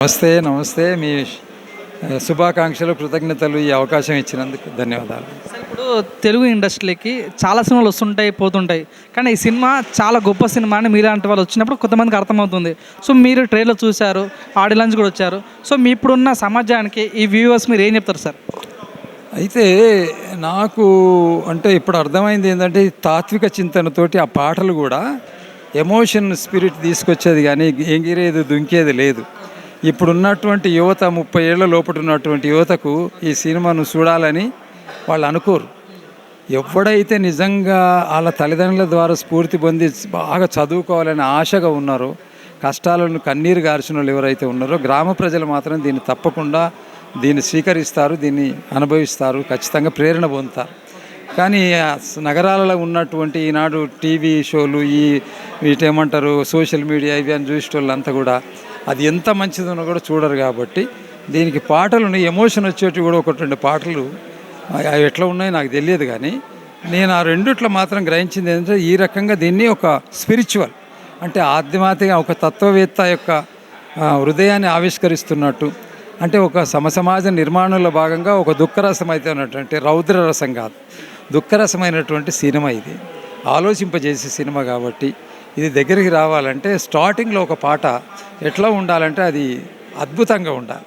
నమస్తే నమస్తే మీ శుభాకాంక్షలు కృతజ్ఞతలు ఈ అవకాశం ఇచ్చినందుకు ధన్యవాదాలు. సార్ ఇప్పుడు తెలుగు ఇండస్ట్రీకి చాలా సినిమాలు వస్తుంటాయి పోతుంటాయి, కానీ ఈ సినిమా చాలా గొప్ప సినిమా అని మీలాంటి వాళ్ళు వచ్చినప్పుడు కొంతమందికి అర్థమవుతుంది. సో మీరు ట్రైలర్ చూశారు, ఆడియో లాంచ్ కూడా వచ్చారు. సో మీ ఇప్పుడున్న సమాజానికి ఈ వ్యూవర్స్ మీరు ఏం చెప్తారు సార్? అయితే నాకు అంటే ఇప్పుడు అర్థమైంది ఏంటంటే తాత్విక చింతనతోటి ఆ పాటలు కూడా ఎమోషన్ స్పిరిట్ తీసుకొచ్చేది, కానీ ఎగిరేది దుంకేది లేదు. ఇప్పుడున్నటువంటి యువత 30 ఏళ్ల లోపల ఉన్నటువంటి యువతకు ఈ సినిమాను చూడాలని వాళ్ళు అనుకోరు. ఎవడైతే నిజంగా వాళ్ళ తల్లిదండ్రుల ద్వారా స్ఫూర్తి పొంది బాగా చదువుకోవాలని ఆశగా ఉన్నారో, కష్టాలను కన్నీరు గార్చిన వాళ్ళు ఎవరైతే ఉన్నారో గ్రామ ప్రజలు మాత్రం దీన్ని తప్పకుండా దీన్ని స్వీకరిస్తారు, దీన్ని అనుభవిస్తారు, ఖచ్చితంగా ప్రేరణ పొందుతారు. కానీ నగరాలలో ఉన్నటువంటి ఈనాడు టీవీ షోలు వీటేమంటారు సోషల్ మీడియా ఇవి అని చూసేటోళ్ళంతా కూడా అది ఎంత మంచిదనో కూడా చూడరు. కాబట్టి దీనికి పాటలు ఎమోషన్ వచ్చేటివి కూడా ఒకటి రెండు పాటలు అవి ఎట్లా ఉన్నాయో నాకు తెలియదు, కానీ నేను ఆ రెండిట్లో మాత్రం గ్రహించింది ఏంటంటే ఈ రకంగా దీన్ని ఒక స్పిరిచువల్ అంటే ఆధ్యాత్మిక ఒక తత్వవేత్త యొక్క హృదయాన్ని ఆవిష్కరిస్తున్నట్టు, అంటే ఒక సమసమాజ నిర్మాణంలో భాగంగా ఒక దుఃఖరసం అయితే ఉన్నటువంటి రౌద్రరసం కాదు, దుఃఖరసమైనటువంటి సినిమా ఇది, ఆలోచింపజేసే సినిమా. కాబట్టి ఇది దగ్గరికి రావాలంటే స్టార్టింగ్లో ఒక పాట ఎట్లా ఉండాలంటే అది అద్భుతంగా ఉండాలి,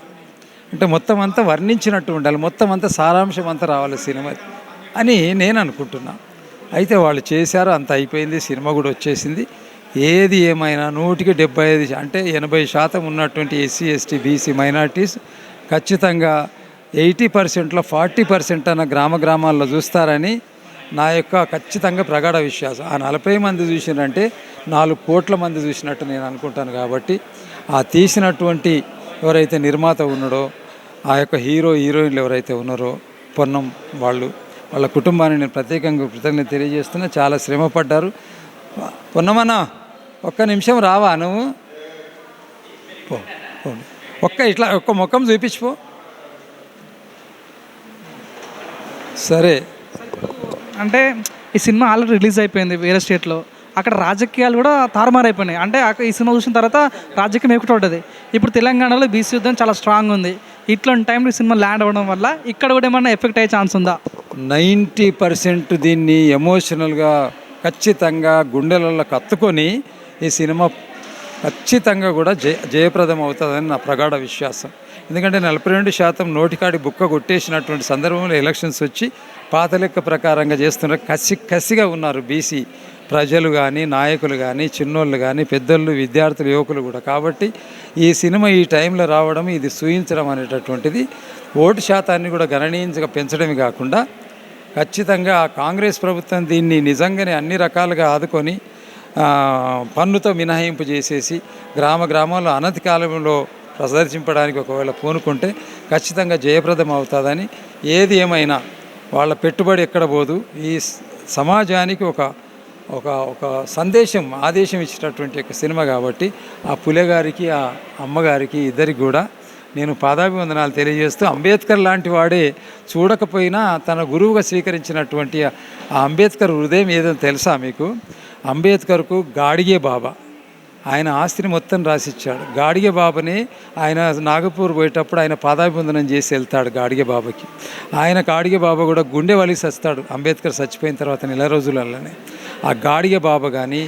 అంటే మొత్తం అంతా వర్ణించినట్టు ఉండాలి, మొత్తం అంతా సారాంశం అంతా రావాలి సినిమా అని నేను అనుకుంటున్నా. అయితే వాళ్ళు చేశారు, అంత అయిపోయింది, సినిమా కూడా వచ్చేసింది. ఏది ఏమైనా 100కి 75 అంటే 80% ఉన్నటువంటి ఎస్సీ ఎస్టీ బీసీ మైనారిటీస్ ఖచ్చితంగా 80%లో 40% అన్న గ్రామాల్లో చూస్తారని నా యొక్క ఖచ్చితంగా ప్రగాఢ విశ్వాసం. ఆ 40 మంది చూసినంటే 4 కోట్ల మంది చూసినట్టు నేను అనుకుంటాను. కాబట్టి ఆ తీసినటువంటి ఎవరైతే నిర్మాత ఉన్నాడో, ఆ యొక్క హీరోయిన్లు ఎవరైతే ఉన్నారో పొన్నం వాళ్ళ కుటుంబాన్ని నేను ప్రత్యేకంగా కృతజ్ఞత తెలియజేస్తున్నా. చాలా శ్రమ పడ్డారు. పొన్నమన్నా ఒక్క నిమిషం రావా నువ్వు? ఒక్క ముఖం చూపించిపో. సరే, అంటే ఈ సినిమా ఆల్రెడీ రిలీజ్ అయిపోయింది వేరే స్టేట్లో, అక్కడ రాజకీయాలు కూడా తారుమారైపోయినాయి. అంటే ఈ సినిమా చూసిన తర్వాత రాజకీయం ఎక్కువ ఉంటుంది. ఇప్పుడు తెలంగాణలో బీసీ యుద్ధం చాలా స్ట్రాంగ్ ఉంది. ఇట్లాంటి టైంలో ఈ సినిమా ల్యాండ్ అవ్వడం వల్ల ఇక్కడ కూడా ఏమన్నా ఎఫెక్ట్ అయ్యే ఛాన్స్ ఉందా? 90% దీన్ని ఎమోషనల్గా ఖచ్చితంగా గుండెలలో కత్తుకొని ఈ సినిమా ఖచ్చితంగా కూడా జయప్రదం అవుతుందని నా ప్రగాఢ విశ్వాసం. ఎందుకంటే 42% నోటికాడి బుక్క కొట్టేసినటువంటి సందర్భంలో ఎలక్షన్స్ వచ్చి పాత లెక్క ప్రకారంగా చేస్తున్నారు. కసిగా ఉన్నారు బీసీ ప్రజలు కానీ, నాయకులు కానీ, చిన్నోళ్ళు కానీ, పెద్దోళ్ళు, విద్యార్థులు, యువకులు కూడా. కాబట్టి ఈ సినిమా ఈ టైంలో రావడం, ఇది సూచించడం అనేటటువంటిది ఓటు శాతాన్ని కూడా గణనీయంగా పెంచడమే కాకుండా ఖచ్చితంగా కాంగ్రెస్ ప్రభుత్వం దీన్ని నిజంగానే అన్ని రకాలుగా ఆదుకొని పన్నుతో మినహాయింపు చేసేసి గ్రామాల్లో అనతి కాలంలో ప్రదర్శింపడానికి ఒకవేళ పూనుకుంటే ఖచ్చితంగా జయప్రదం అవుతుందని. ఏది ఏమైనా వాళ్ళ పెట్టుబడి ఎక్కడ పోదు, ఈ సమాజానికి ఒక ఒక ఒక సందేశం ఆదేశం ఇచ్చేటటువంటి ఒక సినిమా. కాబట్టి ఆ పులెగారికి ఆ అమ్మగారికి ఇద్దరికి కూడా నేను పాదాభివందనాలు తెలియజేస్తూ, అంబేద్కర్ లాంటి వాడే చూడకపోయినా తన గురువుగా స్వీకరించినటువంటి ఆ అంబేద్కర్ హృదయం ఏదో తెలుసా మీకు? అంబేద్కర్కు గాడిగే బాబా ఆయన ఆస్తిని మొత్తం రాసిచ్చాడు. గాడిగే బాబాని ఆయన నాగపూర్ పోయేటప్పుడు ఆయన పాదాభివందనం చేసి వెళ్తాడు గాడిగే బాబాకి. గాడిగే బాబా కూడా గుండె వలిసి వస్తాడు అంబేద్కర్ చచ్చిపోయిన తర్వాత నెల రోజులలోనే. ఆ గాడిగే బాబా కానీ